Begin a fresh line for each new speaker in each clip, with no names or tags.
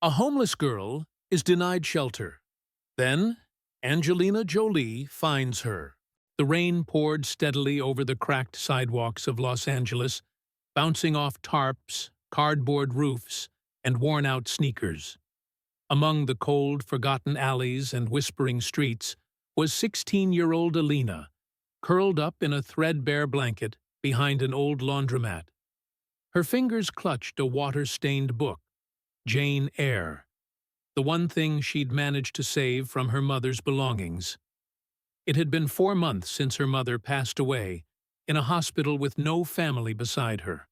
A homeless girl is denied shelter. Then, Angelina Jolie finds her. The rain poured steadily over the cracked sidewalks of Los Angeles, bouncing off tarps, cardboard roofs, and worn-out sneakers. Among the cold, forgotten alleys and whispering streets was 16-year-old Alina, curled up in a threadbare blanket behind an old laundromat. Her fingers clutched a water-stained book, Jane Eyre, the one thing she'd managed to save from her mother's belongings. It had been 4 months since her mother passed away, in a hospital with no family beside her.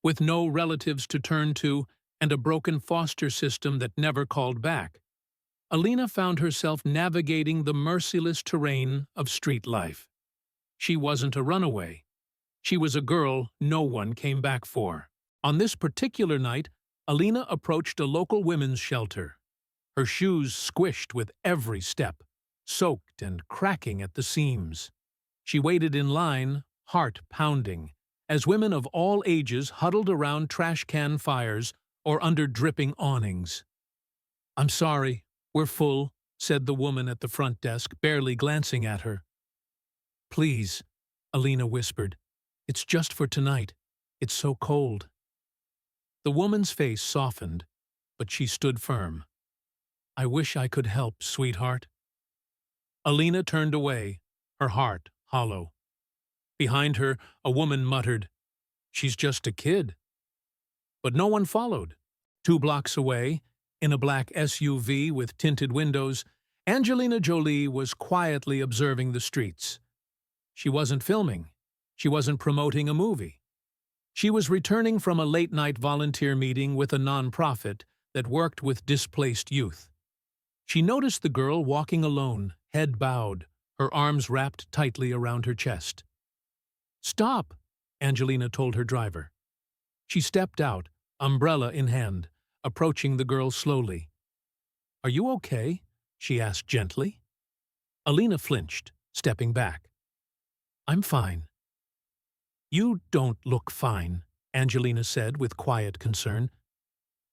With no relatives to turn to and a broken foster system that never called back, Alina found herself navigating the merciless terrain of street life. She wasn't a runaway. She was a girl no one came back for. On this particular night, Alina approached a local women's shelter. Her shoes squished with every step, soaked and cracking at the seams. She waited in line, heart pounding, as women of all ages huddled around trash can fires or under dripping awnings. "I'm sorry, we're full," said the woman at the front desk, barely glancing at her. "Please," Alina whispered, "it's just for tonight. It's so cold." The woman's face softened, but she stood firm. "I wish I could help, sweetheart." Alina turned away, her heart hollow. Behind her, a woman muttered, "She's just a kid." But no one followed. 2 blocks away, in a black SUV with tinted windows, Angelina Jolie was quietly observing the streets. She wasn't filming. She wasn't promoting a movie. She was returning from a late-night volunteer meeting with a nonprofit that worked with displaced youth. She noticed the girl walking alone, head bowed, her arms wrapped tightly around her chest. "Stop," Angelina told her driver. She stepped out, umbrella in hand, approaching the girl slowly. "Are you okay?" she asked gently. Alina flinched, stepping back. "I'm fine." "You don't look fine," Angelina said with quiet concern.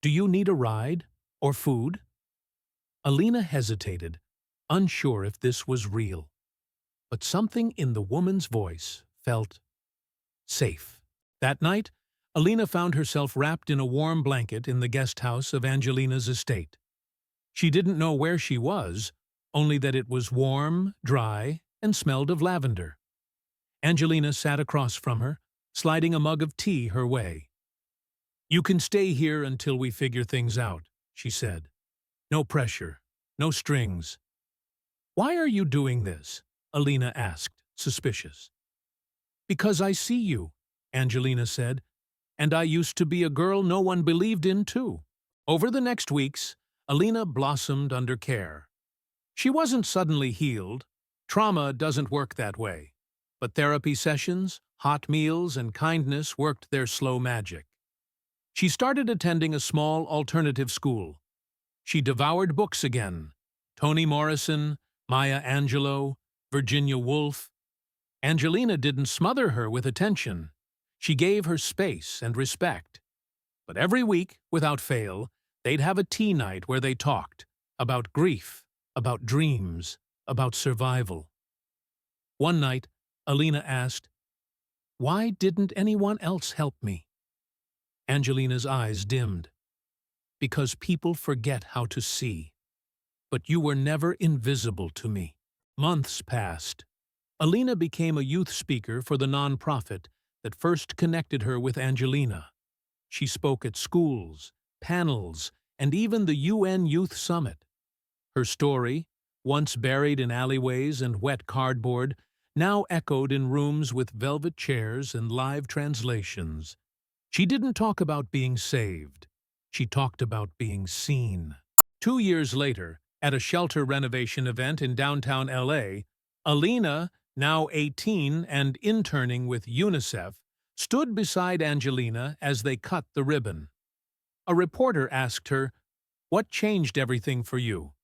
"Do you need a ride? Or food?" Alina hesitated, unsure if this was real. But something in the woman's voice felt safe. That night, Alina found herself wrapped in a warm blanket in the guest house of Angelina's estate. She didn't know where she was, only that it was warm, dry, and smelled of lavender. Angelina sat across from her, sliding a mug of tea her way. "You can stay here until we figure things out," she said. "No pressure, no strings." "Why are you doing this?" Alina asked, suspicious. "Because I see you," Angelina said, "and I used to be a girl no one believed in, too." Over the next weeks, Alina blossomed under care. She wasn't suddenly healed. Trauma doesn't work that way. But therapy sessions, hot meals, and kindness worked their slow magic. She started attending a small alternative school. She devoured books again: Toni Morrison, Maya Angelou, Virginia Woolf. Angelina didn't smother her with attention. She gave her space and respect. But every week, without fail, they'd have a tea night where they talked about grief, about dreams, about survival. One night, Alina asked, "Why didn't anyone else help me?" Angelina's eyes dimmed. "Because people forget how to see. But you were never invisible to me." Months passed. Alina became a youth speaker for the nonprofit that first connected her with Angelina. She spoke at schools, panels, and even the UN Youth Summit. Her story, once buried in alleyways and wet cardboard, now echoed in rooms with velvet chairs and live translations. She didn't talk about being saved. She talked about being seen. 2 years later, at a shelter renovation event in downtown LA, Alina, now 18 and interning with UNICEF, stood beside Angelina as they cut the ribbon. A reporter asked her, "What changed everything for you?"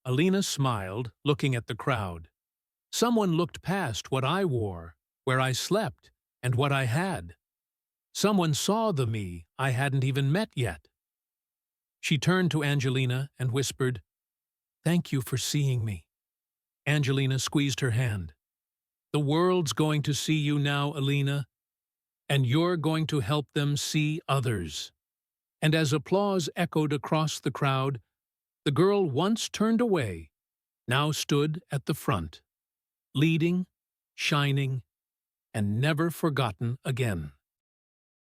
Alina smiled, looking at the crowd. "Someone looked past what I wore, where I slept, and what I had. Someone saw the me I hadn't even met yet." She turned to Angelina and whispered, "Thank you for seeing me." Angelina squeezed her hand. "The world's going to see you now, Alina, and you're going to help them see others." And as applause echoed across the crowd, the girl once turned away now stood at the front, leading, shining, and never forgotten again.